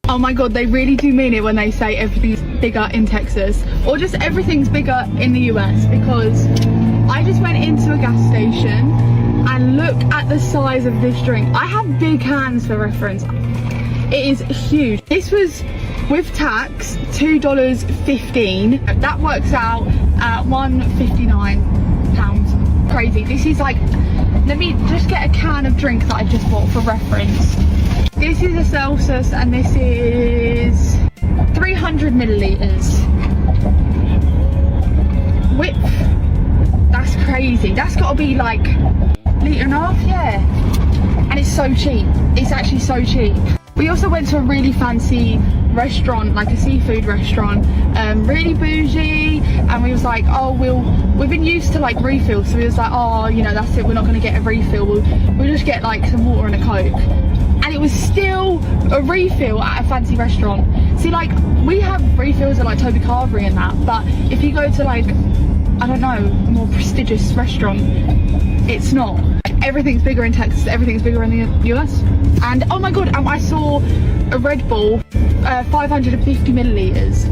Oh my god, they really do mean it when they say everything's bigger in Texas, or just everything's bigger in the US, because I just went into a gas station and look at the size of this drink. I have big hands for reference. It is huge. This was with tax $2.15. That works out at £1.59. Crazy. This is like, let me just get a can of drink that I just bought for reference. This is a Celsius and this is 300 milliliters. Width. That's crazy. That's got to be like litre and a half, yeah. And it's so cheap. It's actually so cheap. We also went to a really fancy restaurant, like a seafood restaurant, really bougie, and we was like, oh, we've been used to like refills, so we was like, oh, you know, that's it, we're not going to get a refill, we'll just get like some water and a Coke. And it was still a refill at a fancy restaurant. See, like, we have refills at like Toby Carvery and that, but if you go to like, I don't know, a more prestigious restaurant, it's not. Everything's bigger in Texas, everything's bigger in the US. And oh my god, I saw a Red Bull, 550 milliliters.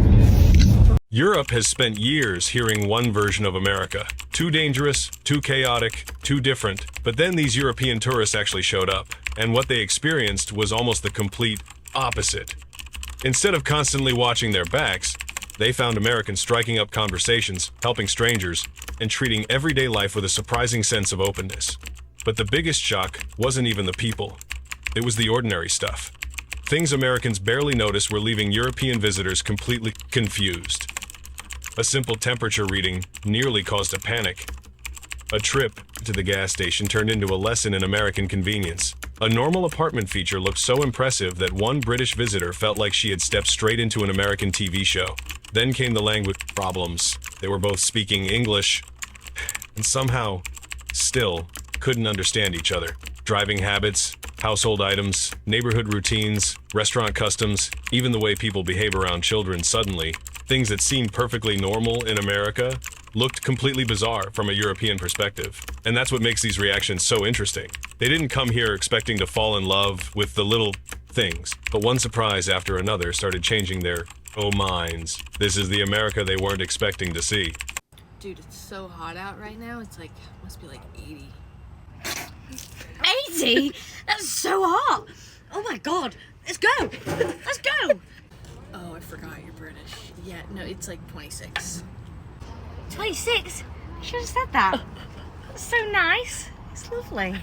Europe has spent years hearing one version of America. Too dangerous, too chaotic, too different. But then these European tourists actually showed up, and what they experienced was almost the complete opposite. Instead of constantly watching their backs, they found Americans striking up conversations, helping strangers, and treating everyday life with a surprising sense of openness. But the biggest shock wasn't even the people. It was the ordinary stuff. Things Americans barely noticed were leaving European visitors completely confused. A simple temperature reading nearly caused a panic. A trip to the gas station turned into a lesson in American convenience. A normal apartment feature looked so impressive that one British visitor felt like she had stepped straight into an American TV show. Then came the language problems. They were both speaking English and somehow still couldn't understand each other. Driving habits, household items, neighborhood routines, restaurant customs, even the way people behave around children, suddenly, things that seemed perfectly normal in America looked completely bizarre from a European perspective. And that's what makes these reactions so interesting. They didn't come here expecting to fall in love with the little things, but one surprise after another started changing their minds. This is the America they weren't expecting to see. Dude, it's so hot out right now. It's like, must be like 80. 80? That's so hot. Oh my god. Let's go. Let's go. Oh, I forgot you're British. Yeah, no, it's like 26. 26? I should have said that. That's so nice. It's lovely.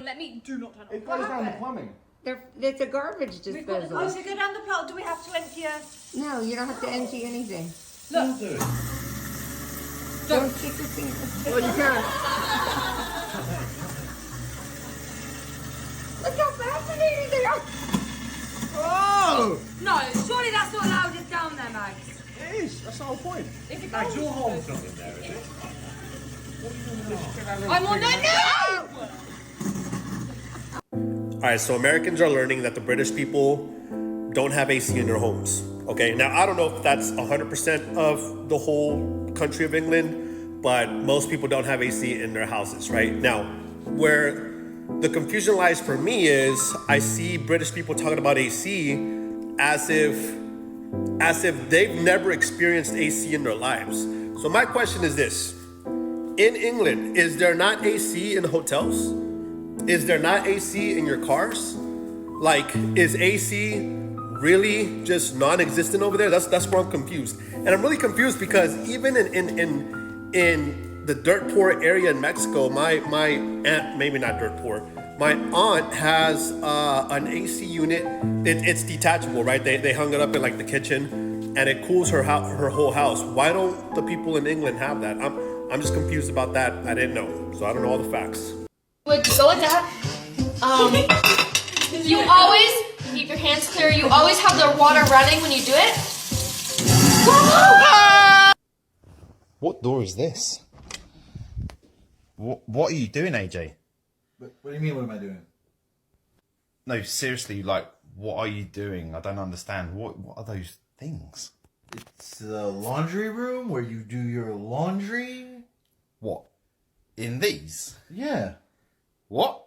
Let me do not turn It goes down the plumbing. It's a garbage disposal. Oh, so go down the plot. Do we have to empty a... No, you don't have to empty anything. Look. Do it. Don't stick your finger. Well, you can. Look how fascinating they are. Oh! No, surely that's not allowed it down there, Max. It is. That's the whole point. If it Max, goes- your home's not in there, is it? I'm on that now! Alright, so Americans are learning that the British people don't have AC in their homes. Okay, now I don't know if that's 100% of the whole country of England, but most people don't have AC in their houses, right? Now, where the confusion lies for me is I see British people talking about AC as if they've never experienced AC in their lives. So my question is this: in England, is there not AC in hotels? Is there not AC in your cars? Like, is AC really just non-existent over there? That's where I'm confused. And I'm really confused because even in the dirt poor area in Mexico, my aunt, maybe not dirt poor, my aunt has an AC unit. It's detachable, right? They hung it up in like the kitchen, and it cools her whole house. Why don't the people in England have that? I'm just confused about that. I didn't know, so I don't know all the facts. Would go with that. You always keep your hands clear. You always have the water running when you do it. What door is this? What are you doing, AJ? What do you mean, what am I doing? No, seriously, like, what are you doing? I don't understand. What are those things? It's the laundry room where you do your laundry. What? In these? Yeah. What?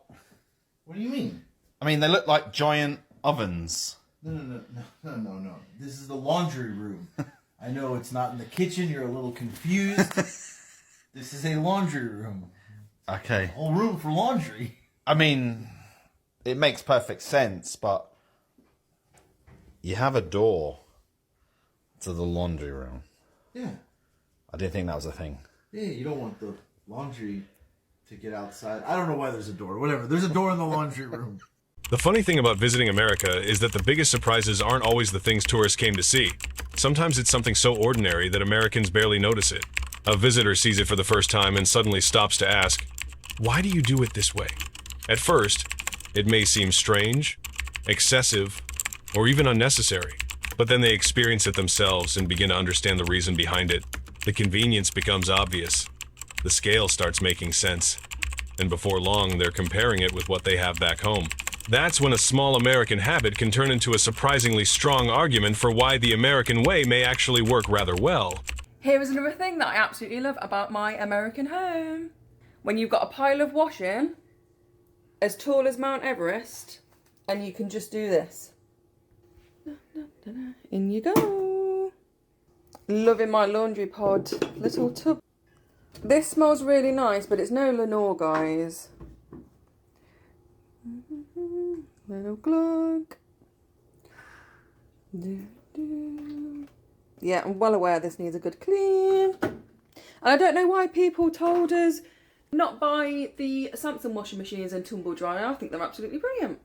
What do you mean? I mean, they look like giant ovens. No. This is the laundry room. I know it's not in the kitchen. You're a little confused. This is a laundry room. Okay. Whole room for laundry. I mean, it makes perfect sense, but you have a door to the laundry room. Yeah. I didn't think that was a thing. Yeah, you don't want the laundry to get outside. I don't know why there's a door. Whatever. There's a door in the laundry room. The funny thing about visiting America is that the biggest surprises aren't always the things tourists came to see. Sometimes it's something so ordinary that Americans barely notice it. A visitor sees it for the first time and suddenly stops to ask, "Why do you do it this way?" At first, it may seem strange, excessive, or even unnecessary. But then they experience it themselves and begin to understand the reason behind it. The convenience becomes obvious. The scale starts making sense. And before long, they're comparing it with what they have back home. That's when a small American habit can turn into a surprisingly strong argument for why the American way may actually work rather well. Here is another thing that I absolutely love about my American home. When you've got a pile of washing as tall as Mount Everest, and you can just do this. In you go. Loving my laundry pod little tub. This smells really nice, but it's no Lenore, guys. Little glug. Yeah, I'm well aware this needs a good clean. And I don't know why people told us not buy the Samsung washing machines and tumble dryer. I think they're absolutely brilliant.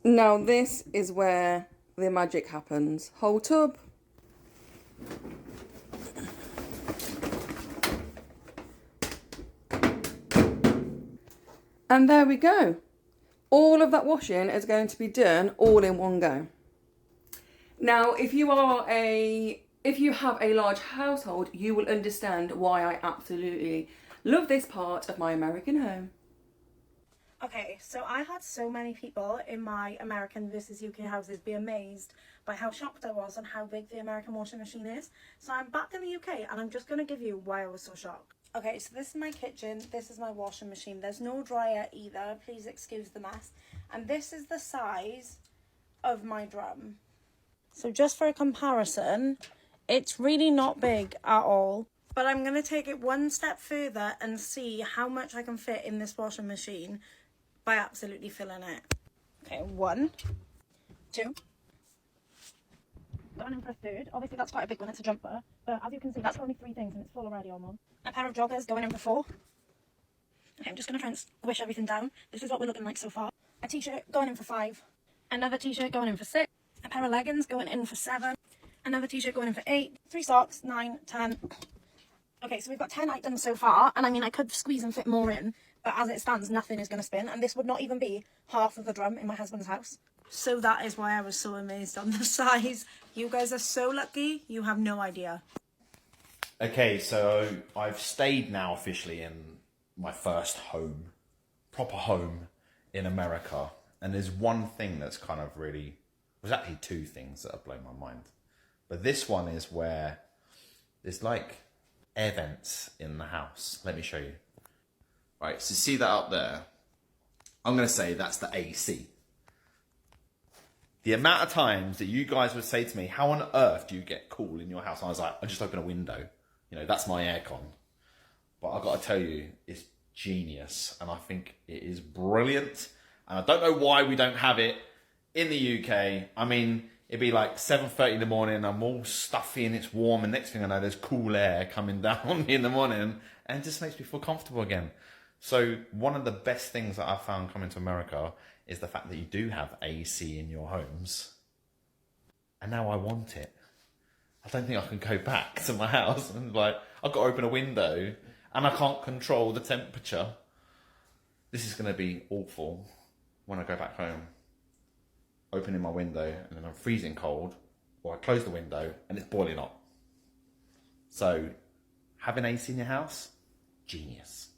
Now this is where the magic happens. Whole tub. And there we go. All of that washing is going to be done all in one go. Now, if you have a large household, you will understand why I absolutely love this part of my American home. Okay, so I had so many people in my American versus UK houses be amazed by how shocked I was on how big the American washing machine is. So I'm back in the UK and I'm just going to give you why I was so shocked. Okay, so this is my kitchen, this is my washing machine. There's no dryer either, please excuse the mess. And this is the size of my drum. So just for a comparison, it's really not big at all. But I'm going to take it one step further and see how much I can fit in this washing machine by absolutely filling it. Okay, 1, 2. Going in for a third. Obviously that's quite a big one, it's a jumper. But as you can see, that's only 3 things and it's full already almost. A pair of joggers going in for 4. Okay, I'm just going to try and squish everything down. This is what we're looking like so far. A t-shirt going in for 5. Another t-shirt going in for 6. A pair of leggings going in for 7. Another t-shirt going in for 8. 3 socks, 9, 10. Okay, so we've got 10 items so far. And I mean, I could squeeze and fit more in. But as it stands, nothing is going to spin. And this would not even be half of the drum in my husband's house. So that is why I was so amazed on the size. You guys are so lucky, you have no idea. Okay, so I've stayed now officially in my first home, proper home in America. And there's one thing that's kind of really, there's actually 2 things that have blown my mind. But this one is where there's like air vents in the house. Let me show you. Right, so see that up there? I'm going to say that's the AC. The amount of times that you guys would say to me, how on earth do you get cool in your house? And I was like, I just open a window. You know, that's my aircon. But I've got to tell you, it's genius. And I think it is brilliant. And I don't know why we don't have it in the UK. I mean, it'd be like 7:30 in the morning. I'm all stuffy and it's warm. And next thing I know, there's cool air coming down on me in the morning. And it just makes me feel comfortable again. So one of the best things that I've found coming to America is the fact that you do have AC in your homes. And now I want it. I don't think I can go back to my house and like, I've got to open a window and I can't control the temperature. This is going to be awful when I go back home. Opening my window and then I'm freezing cold, or I close the window and it's boiling hot. So having AC in your house, genius.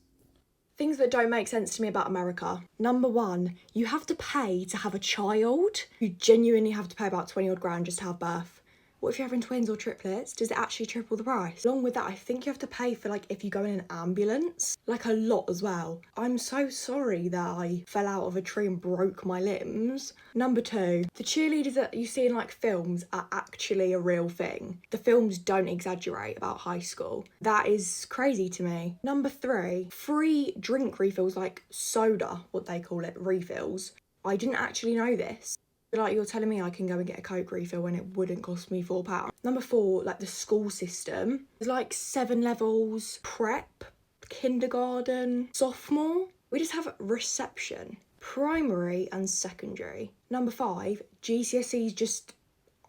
Things that don't make sense to me about America. Number 1, you have to pay to have a child. You genuinely have to pay about 20 odd grand just to have birth. What if you're having twins or triplets? Does it actually triple the price? Along with that, I think you have to pay for like if you go in an ambulance, like a lot as well. I'm so sorry that I fell out of a tree and broke my limbs. Number 2, the cheerleaders that you see in like films are actually a real thing. The films don't exaggerate about high school. That is crazy to me. Number 3, free drink refills, like soda, what they call it, refills. I didn't actually know this. Like, you're telling me I can go and get a Coke refill when it wouldn't cost me £4. Number 4, like the school system. There's like 7 levels: prep, kindergarten, sophomore. We just have reception, primary and secondary. Number 5, GCSEs just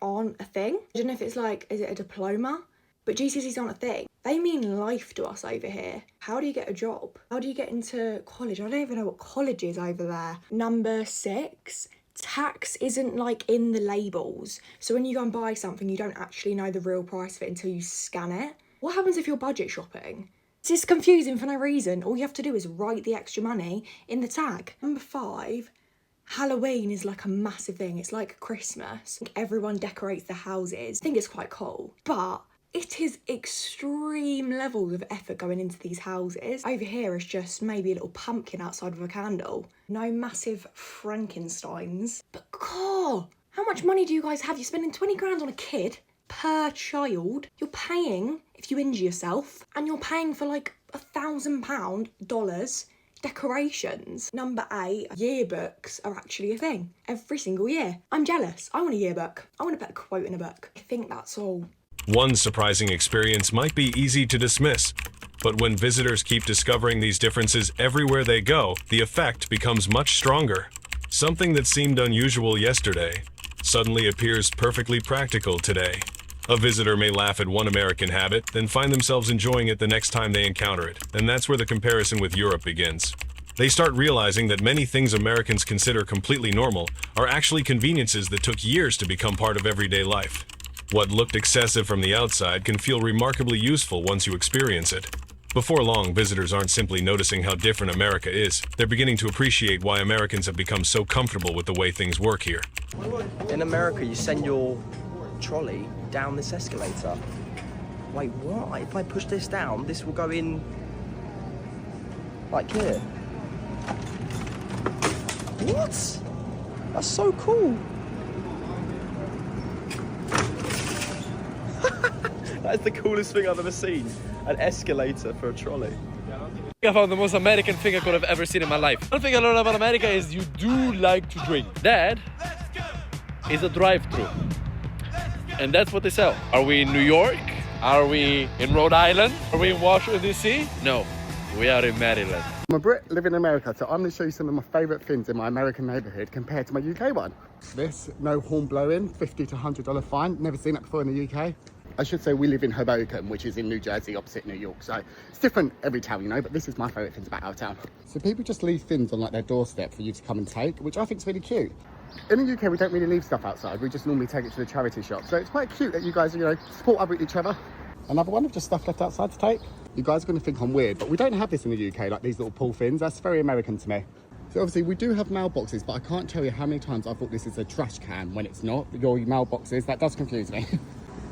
aren't a thing. I don't know if it's like, is it a diploma? But GCSEs aren't a thing. They mean life to us over here. How do you get a job? How do you get into college? I don't even know what college is over there. Number 6, tax isn't like in the labels. So when you go and buy something, you don't actually know the real price of it until you scan it. What happens if you're budget shopping? It's just confusing for no reason. All you have to do is write the extra money in the tag. Number 5, Halloween is like a massive thing. It's like Christmas. Everyone decorates their houses. I think it's quite cool. But it is extreme levels of effort going into these houses. Over here is just maybe a little pumpkin outside of a candle. No massive Frankensteins. But God, how much money do you guys have? You're spending 20 grand on a kid per child. You're paying if you injure yourself, and you're paying for like $1,000 decorations. Number 8, yearbooks are actually a thing every single year. I'm jealous. I want a yearbook. I want to put a quote in a book. I think that's all. One surprising experience might be easy to dismiss, but when visitors keep discovering these differences everywhere they go, the effect becomes much stronger. Something that seemed unusual yesterday suddenly appears perfectly practical today. A visitor may laugh at one American habit, then find themselves enjoying it the next time they encounter it, and that's where the comparison with Europe begins. They start realizing that many things Americans consider completely normal are actually conveniences that took years to become part of everyday life. What looked excessive from the outside can feel remarkably useful once you experience it. Before long, visitors aren't simply noticing how different America is. They're beginning to appreciate why Americans have become so comfortable with the way things work here. In America, you send your trolley down this escalator. Wait, what? If I push this down, this will go in like here. What? That's so cool. That's the coolest thing I've ever seen. An escalator for a trolley. I found the most American thing I could have ever seen in my life. One thing I learned about America is you do like to drink. That is a drive-thru. And that's what they sell. Are we in New York? Are we in Rhode Island? Are we in Washington, D.C.? No, we are in Maryland. I'm a Brit living in America, so I'm going to show you some of my favourite things in my American neighbourhood compared to my UK one. This, no horn blowing, $50 to $100 fine. Never seen that before in the UK. I should say we live in Hoboken, which is in New Jersey, opposite New York. So it's different every town, you know, but this is my favourite things about our town. So people just leave things on like their doorstep for you to come and take, which I think is really cute. In the UK, we don't really leave stuff outside. We just normally take it to the charity shop. So it's quite cute that you guys, you know, support each other. Another one of just stuff left outside to take. You guys are going to think I'm weird, but we don't have this in the UK, like these little pull fins. That's very American to me. So obviously we do have mailboxes, but I can't tell you how many times I thought this is a trash can when it's not. Your mailboxes, that does confuse me.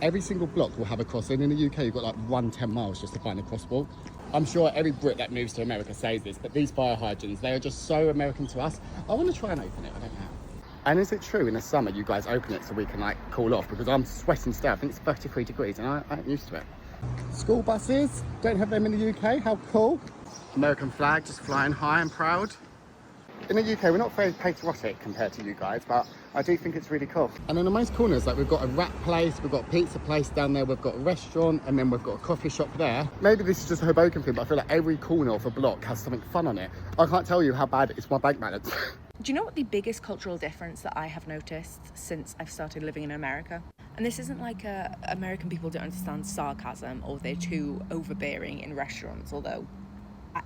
Every single block will have a crossing. In the UK, you've got like 10 miles just to find a crosswalk. I'm sure every Brit that moves to America says this, but these fire hydrants, they are just so American to us. I want to try and open it, I don't know. And is it true in the summer you guys open it so we can like cool off? Because I'm sweating still. I think it's 33 degrees and I ain't used to it. School buses, don't have them in the UK, how cool. American flag just flying high and proud. In the UK, we're not very patriotic compared to you guys, but I do think it's really cool. And in the most corners, like we've got a wrap place, we've got a pizza place down there, we've got a restaurant, and then we've got a coffee shop there. Maybe this is just a Hoboken thing, but I feel like every corner of a block has something fun on it. I can't tell you how bad it's my bank balance. Do you know what the biggest cultural difference that I have noticed since I've started living in America? And this isn't like American people don't understand sarcasm or they're too overbearing in restaurants, although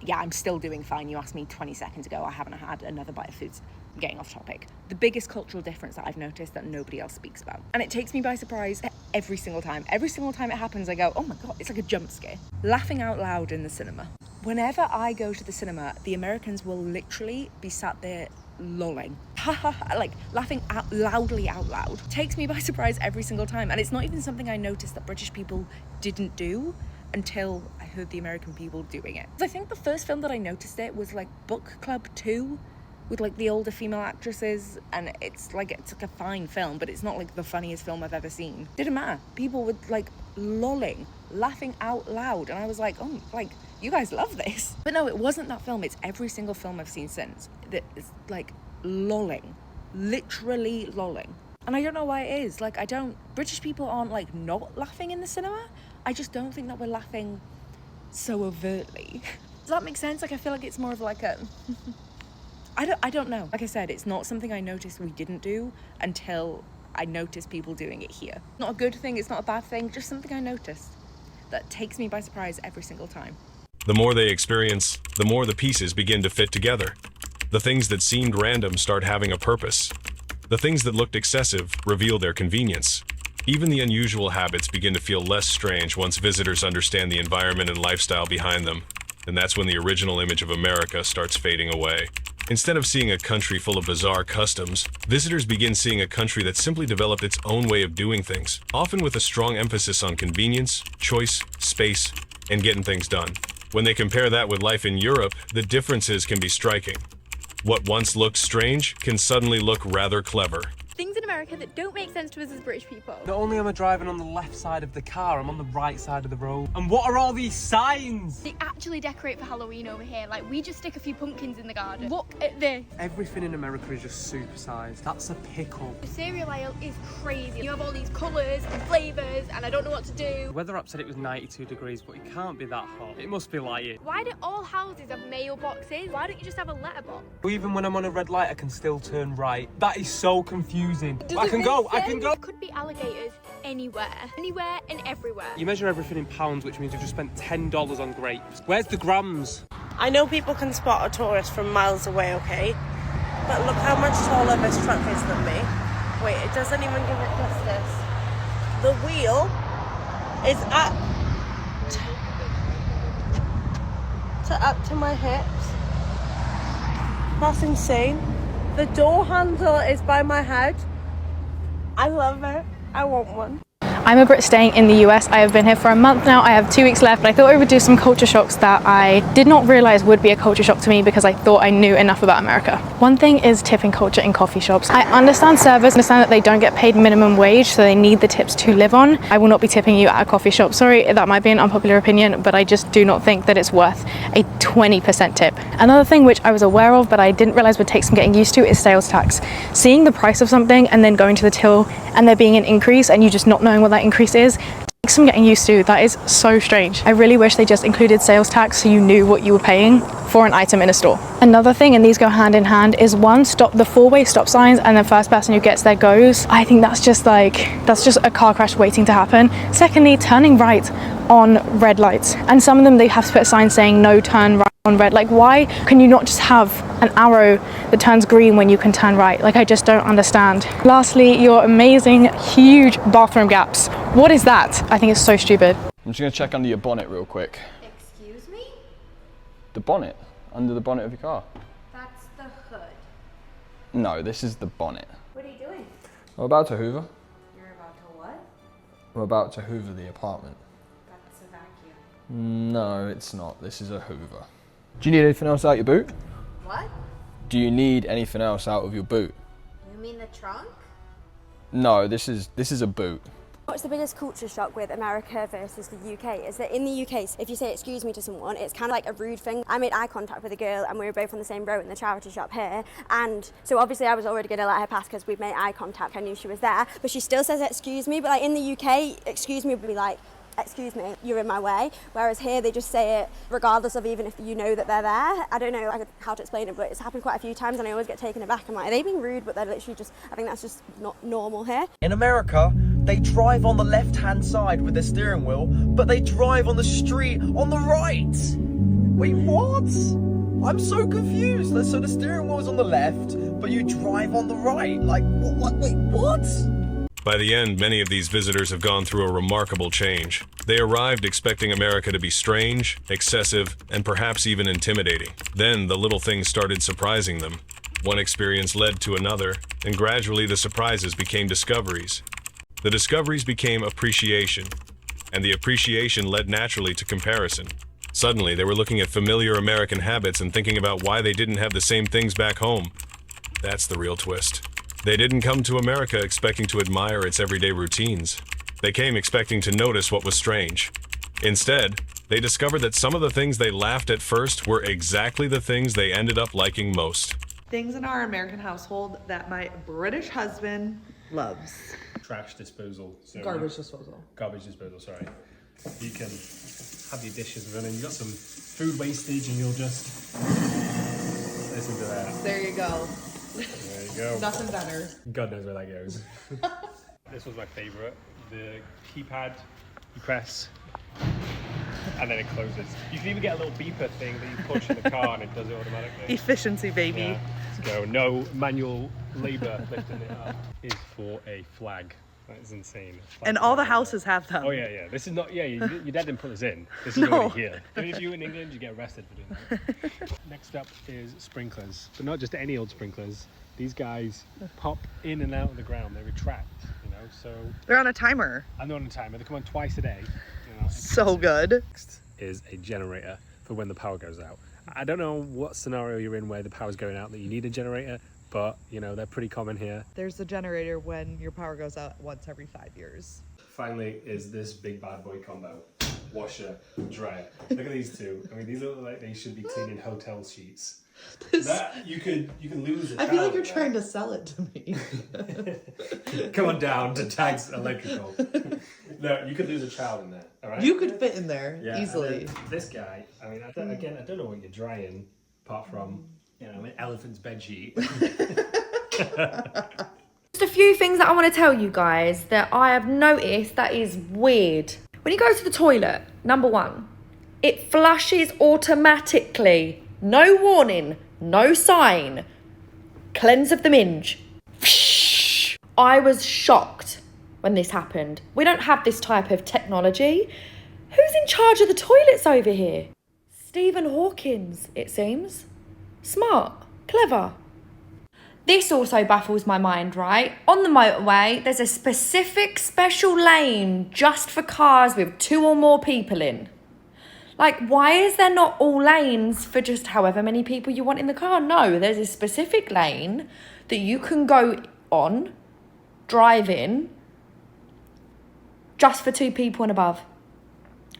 yeah, I'm still doing fine. You asked me 20 seconds ago, I haven't had another bite of food. I'm getting off topic. The biggest cultural difference that I've noticed that nobody else speaks about. And it takes me by surprise every single time. Every single time it happens, I go, oh my God, it's like a jump scare. Laughing out loud in the cinema. Whenever I go to the cinema, the Americans will literally be sat there lolling, ha ha ha, like laughing loudly out loud, takes me by surprise every single time. And it's not even something I noticed that British people didn't do until I heard the American people doing it. I think the first film that I noticed it was like Book Club 2 with like the older female actresses, and it's like a fine film, but it's not like the funniest film I've ever seen. Didn't matter. People were like lolling, laughing out loud, and I was like, oh, like, you guys love this. But no, it wasn't that film. It's every single film I've seen since that is like lolling, literally lolling. And I don't know why it is. Like, British people aren't like not laughing in the cinema. I just don't think that we're laughing so overtly. Does that make sense? Like, I feel like it's more of like a I don't know. Like I said, it's not something I noticed we didn't do until I noticed people doing it here. Not a good thing, it's not a bad thing, just something I noticed that takes me by surprise every single time. The more they experience, the more the pieces begin to fit together. The things that seemed random start having a purpose. The things that looked excessive reveal their convenience. Even the unusual habits begin to feel less strange once visitors understand the environment and lifestyle behind them. And that's when the original image of America starts fading away. Instead of seeing a country full of bizarre customs, visitors begin seeing a country that simply developed its own way of doing things, often with a strong emphasis on convenience, choice, space, and getting things done. When they compare that with life in Europe, the differences can be striking. What once looked strange can suddenly look rather clever. Things in America that don't make sense to us as British people. Not only am I driving on the left side of the car, I'm on the right side of the road. And what are all these signs? They actually decorate for Halloween over here. Like, we just stick a few pumpkins in the garden. Look at this. Everything in America is just supersized. That's a pickle. The cereal aisle is crazy. You have all these colours and flavours, and I don't know what to do. The weather app said it was 92 degrees, but it can't be that hot. It must be lying. Why do all houses have mailboxes? Why don't you just have a letterbox? Even when I'm on a red light, I can still turn right. That is so confusing. I can go. There could be alligators anywhere and everywhere. You measure everything in pounds, which means you've just spent $10 on grapes. Where's the grams? I know people can spot a tourist from miles away, okay? But look how much taller this truck is than me. Wait, it doesn't even give it justice. The wheel is up to my hips. That's insane. The door handle is by my head. I love it. I want one. I'm a Brit staying in the US. I have been here for a month now. I have 2 weeks left. I thought I would do some culture shocks that I did not realise would be a culture shock to me because I thought I knew enough about America. One thing is tipping culture in coffee shops. I understand servers, understand that they don't get paid minimum wage, so they need the tips to live on. I will not be tipping you at a coffee shop. Sorry, that might be an unpopular opinion, but I just do not think that it's worth a 20% tip. Another thing which I was aware of, but I didn't realise would take some getting used to, is sales tax. Seeing the price of something and then going to the till and there being an increase and you just not knowing what that increase is, takes some getting used to. That is so strange. I really wish they just included sales tax so you knew what you were paying for an item in a store. Another thing, and these go hand in hand, is one, stop the four-way stop signs and the first person who gets there goes. I think that's just a car crash waiting to happen. Secondly, turning right on red lights. And some of them, they have to put a sign saying no turn right on red. Like, why can you not just have an arrow that turns green when you can turn right? Like, I just don't understand. Lastly, your amazing huge bathroom gaps. What is that? I think it's so stupid. I'm just gonna check under your bonnet real quick. Excuse me? The bonnet? Under the bonnet of your car? That's the hood. No, this is the bonnet. What are you doing? I'm about to hoover. You're about to what? I'm about to hoover the apartment. That's a vacuum. No, it's not. This is a hoover. Do you need anything else out your boot? What? Do you need anything else out of your boot? You mean the trunk? No, this is a boot. What's the biggest culture shock with America versus the UK is that in the UK, if you say excuse me to someone, it's kind of like a rude thing. I made eye contact with a girl and we were both on the same row in the charity shop here, and so obviously I was already going to let her pass because we've made eye contact. I knew she was there, but she still says excuse me. But like in the UK, excuse me would be like, excuse me, you're in my way. Whereas here they just say it regardless of even if you know that they're there. I don't know how to explain it, but it's happened quite a few times and I always get taken aback. I'm like, are they being rude? But they're literally just, I think that's just not normal here. In America, they drive on the left-hand side with their steering wheel, but they drive on the street on the right. Wait, what? I'm so confused. So the steering wheel's on the left, but you drive on the right. Like, what? Wait, what? By the end, many of these visitors have gone through a remarkable change. They arrived expecting America to be strange, excessive, and perhaps even intimidating. Then the little things started surprising them. One experience led to another, and gradually the surprises became discoveries. The discoveries became appreciation, and the appreciation led naturally to comparison. Suddenly, they were looking at familiar American habits and thinking about why they didn't have the same things back home. That's the real twist. They didn't come to America expecting to admire its everyday routines. They came expecting to notice what was strange. Instead, they discovered that some of the things they laughed at first were exactly the things they ended up liking most. Things in our American household that my British husband loves. Trash disposal. So Garbage disposal. Garbage disposal, sorry. You can have your dishes running. You've got some food wastage and you'll just listen to that. There you go. There you go. Nothing better. God knows where that goes. This was my favourite. The keypad, you press, and then it closes. You can even get a little beeper thing that you push in the car and it does it automatically. Efficiency, baby. Yeah, let's go. No manual labour lifting it up. Is for a flag. That is insane. And all the houses have them. Oh yeah. This is not, your dad didn't put this in. This is No. already here. And if you were in England, you get arrested for doing that. Next up is sprinklers, but not just any old sprinklers. These guys pop in and out of the ground. They retract, so. They're on a timer. I'm not on a timer. They come on twice a day. So good. Next is a generator for when the power goes out. I don't know what scenario you're in where the power's going out that you need a generator, but they're pretty common here. There's a generator when your power goes out once every 5 years. Finally is this big bad boy combo. Washer, dryer. Look at these two. I mean, these look like they should be cleaning hotel sheets. That you can lose a I feel like you're towel trying to sell it to me. Come on down to Tags Electrical. No, you could lose a child in there, all right? You could fit in there Yeah, and easily. then this guy, I mean, I don't know what you're drying, apart from, an elephant's bedsheet. Just a few things that I want to tell you guys that I have noticed that is weird. When you go to the toilet, number one, it flushes automatically. No warning, no sign. Cleanse of the minge. I was shocked when this happened. We don't have this type of technology. Who's in charge of the toilets over here? Stephen Hawkins, it seems. Smart, clever. This also baffles my mind, right? On the motorway, there's a specific special lane just for cars with 2 or more people in. Like, why is there not all lanes for just however many people you want in the car? No, there's a specific lane that you can go on, drive in, just for 2 people and above.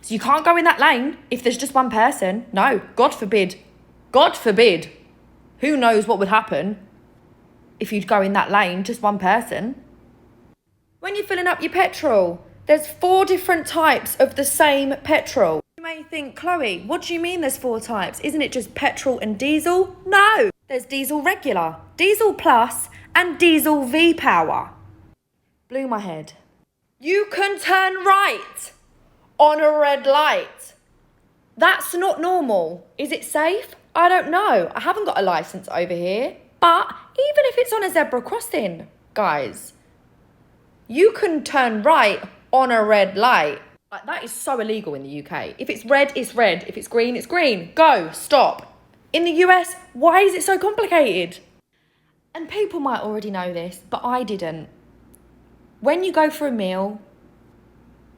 So you can't go in that lane if there's just one person. No, God forbid. God forbid. Who knows what would happen if you'd go in that lane, just one person. When you're filling up your petrol, there's 4 different types of the same petrol. You may think, Chloe, what do you mean there's 4 types? Isn't it just petrol and diesel? No, there's diesel regular, diesel plus, and diesel V-Power. Blew my head. You can turn right on a red light. That's not normal. Is it safe? I don't know. I haven't got a license over here. But even if it's on a zebra crossing, guys, you can turn right on a red light. Like, that is so illegal in the UK. If it's red, it's red. If it's green, it's green. Go, stop. In the US, why is it so complicated? And people might already know this, but I didn't. When you go for a meal,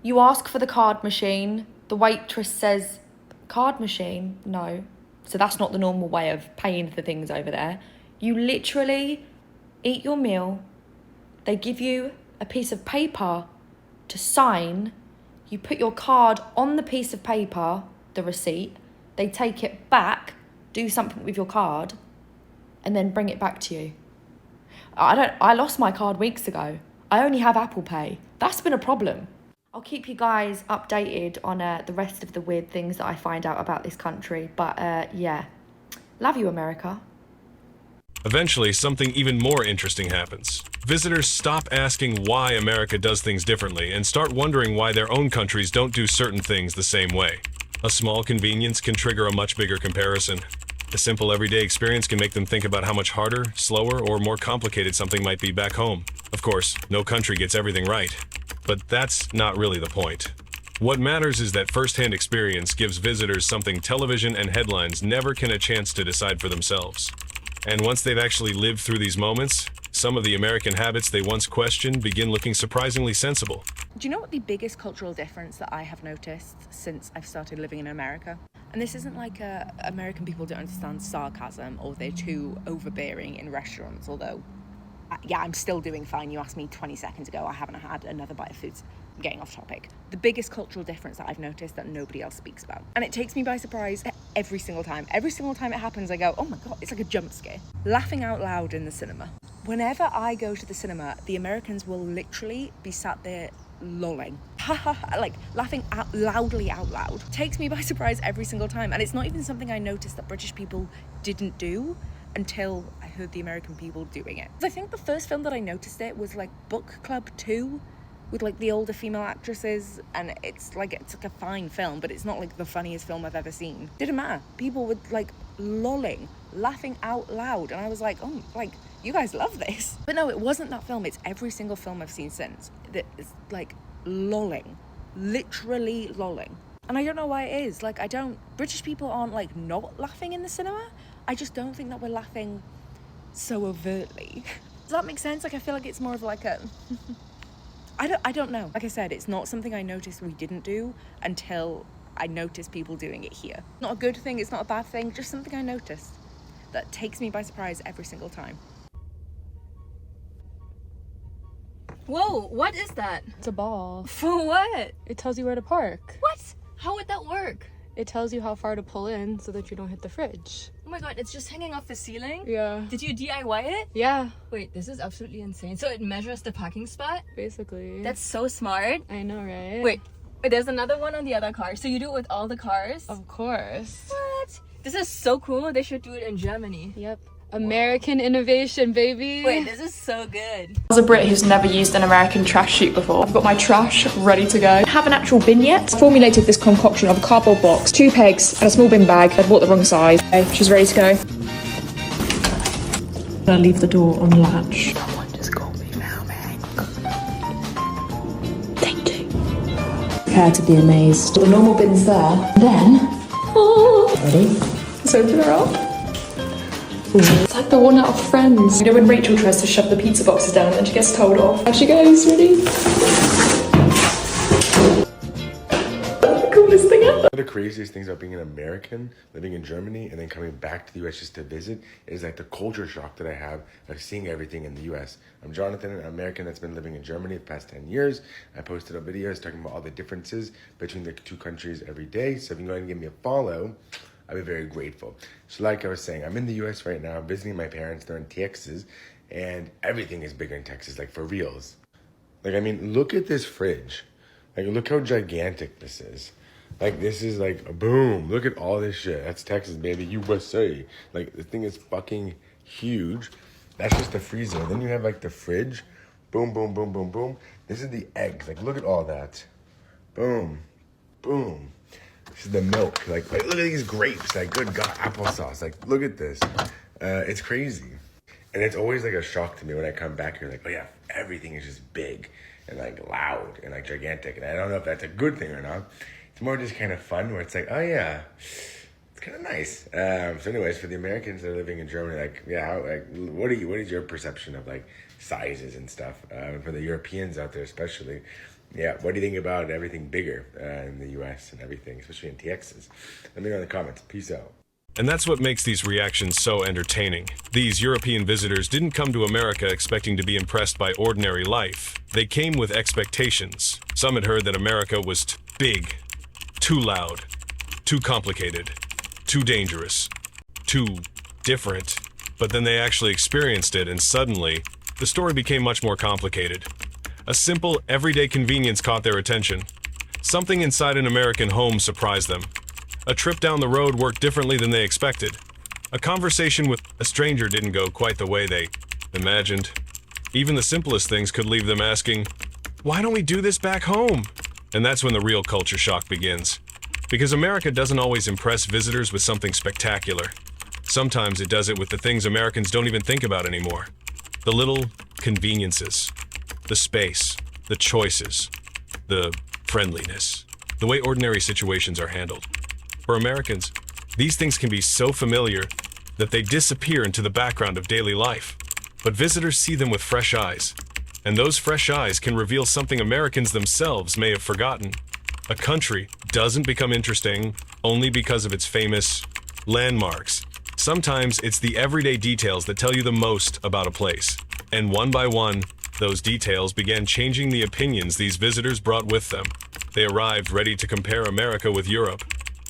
you ask for the card machine. The waitress says, card machine? No. So that's not the normal way of paying for things over there. You literally eat your meal. They give you a piece of paper to sign. You put your card on the piece of paper, the receipt. They take it back, do something with your card, and then bring it back to you. I lost my card weeks ago. I only have Apple Pay. That's been a problem. I'll keep you guys updated on the rest of the weird things that I find out about this country. But yeah, love you, America. Eventually, something even more interesting happens. Visitors stop asking why America does things differently and start wondering why their own countries don't do certain things the same way. A small convenience can trigger a much bigger comparison. A simple everyday experience can make them think about how much harder, slower, or more complicated something might be back home. Of course, no country gets everything right. But that's not really the point. What matters is that first-hand experience gives visitors something television and headlines never can a chance to decide for themselves. And once they've actually lived through these moments, some of the American habits they once questioned begin looking surprisingly sensible. Do you know what the biggest cultural difference that I have noticed since I've started living in America? And this isn't like American people don't understand sarcasm or they're too overbearing in restaurants, although, yeah, I'm still doing fine. You asked me 20 seconds ago, I haven't had another bite of food. I'm getting off topic. The biggest cultural difference that I've noticed that nobody else speaks about. And it takes me by surprise every single time. Every single time it happens, I go, oh my God, it's like a jump scare. Laughing out loud in the cinema. Whenever I go to the cinema, the Americans will literally be sat there lolling, like laughing loudly out loud. Takes me by surprise every single time, and it's not even something I noticed that British people didn't do until I heard the American people doing it. I think the first film that I noticed it was like Book Club 2 with like the older female actresses, and it's like a fine film, but it's not like the funniest film I've ever seen. Didn't matter. People were like lolling, laughing out loud, and I was like, oh, like, you guys love this. But no, it wasn't that film. It's every single film I've seen since that is like lolling, literally lolling. And I don't know why it is. Like, British people aren't like not laughing in the cinema. I just don't think that we're laughing so overtly. Does that make sense? Like, I feel like it's more of like a, I don't know. Like I said, it's not something I noticed we didn't do until I noticed people doing it here. Not a good thing, it's not a bad thing, just something I noticed that takes me by surprise every single time. Whoa, what is that? It's a ball. For what? It tells you where to park. What? How would that work? It tells you how far to pull in so that you don't hit the fridge. Oh my God, it's just hanging off the ceiling? Yeah. Did you DIY it? Yeah. Wait, this is absolutely insane. So it measures the parking spot? Basically. That's so smart. I know, right? Wait, there's another one on the other car. So you do it with all the cars? Of course. What? This is so cool. They should do it in Germany. Yep. American innovation, baby. Wait, this is so good. As a Brit who's never used an American trash chute before, I've got my trash ready to go. I have an actual bin yet. I formulated this concoction of a cardboard box, 2 pegs and a small bin bag. I bought the wrong size. Okay, she's ready to go. I'll leave the door on latch. Someone just called me mailbag. Take 2. Prepare to be amazed. The normal bin's there. Then, ready? Let's open her up. It's like the one out of Friends. You know when Rachel tries to shove the pizza boxes down and then she gets told off? How she goes, ready? That's the coolest thing ever. One of the craziest things about being an American, living in Germany, and then coming back to the US just to visit is like the culture shock that I have of seeing everything in the US. I'm Jonathan, an American that's been living in Germany the past 10 years. I posted up videos talking about all the differences between the two countries every day. So if you can go ahead and give me a follow, I'd be very grateful. So like I was saying, I'm in the US right now, visiting my parents. They're in Texas, and everything is bigger in Texas, like for reals. Like, I mean, look at this fridge. Like, look how gigantic this is. Like, this is like, boom, look at all this shit. That's Texas, baby, USA. Like, the thing is fucking huge. That's just the freezer. Then you have like the fridge. Boom, boom, boom, boom, boom. This is the eggs. Like, look at all that. Boom, boom. This is the milk. Like, look at these grapes. Like, good God, applesauce. Like, look at this. It's crazy. And it's always like a shock to me when I come back here. Like, oh yeah, everything is just big and like loud and like gigantic. And I don't know if that's a good thing or not. It's more just kind of fun where it's like, oh yeah, it's kind of nice. So anyways, for the Americans that are living in Germany, like, yeah, how, like, what is your perception of like sizes and stuff? For the Europeans out there especially, yeah, what do you think about everything bigger in the US and everything, especially in Texas? Let me know in the comments. Peace out. And that's what makes these reactions so entertaining. These European visitors didn't come to America expecting to be impressed by ordinary life. They came with expectations. Some had heard that America was big, too loud, too complicated, too dangerous, too different. But then they actually experienced it, and suddenly, the story became much more complicated. A simple, everyday convenience caught their attention. Something inside an American home surprised them. A trip down the road worked differently than they expected. A conversation with a stranger didn't go quite the way they imagined. Even the simplest things could leave them asking, why don't we do this back home? And that's when the real culture shock begins. Because America doesn't always impress visitors with something spectacular. Sometimes it does it with the things Americans don't even think about anymore. The little conveniences. The space, the choices, the friendliness, the way ordinary situations are handled. For Americans, these things can be so familiar that they disappear into the background of daily life. But visitors see them with fresh eyes, and those fresh eyes can reveal something Americans themselves may have forgotten. A country doesn't become interesting only because of its famous landmarks. Sometimes it's the everyday details that tell you the most about a place. And one by one, those details began changing the opinions these visitors brought with them. They arrived ready to compare America with Europe.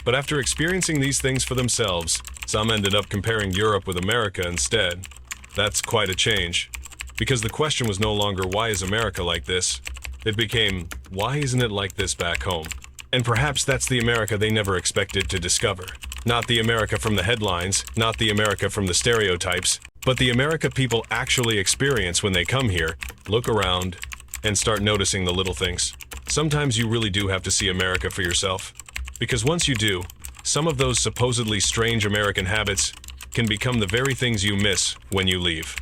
But after experiencing these things for themselves, some ended up comparing Europe with America instead. That's quite a change. Because the question was no longer, why is America like this? It became, why isn't it like this back home? And perhaps that's the America they never expected to discover. Not the America from the headlines, not the America from the stereotypes, but the America people actually experience when they come here, look around, and start noticing the little things. Sometimes you really do have to see America for yourself. Because once you do, some of those supposedly strange American habits can become the very things you miss when you leave.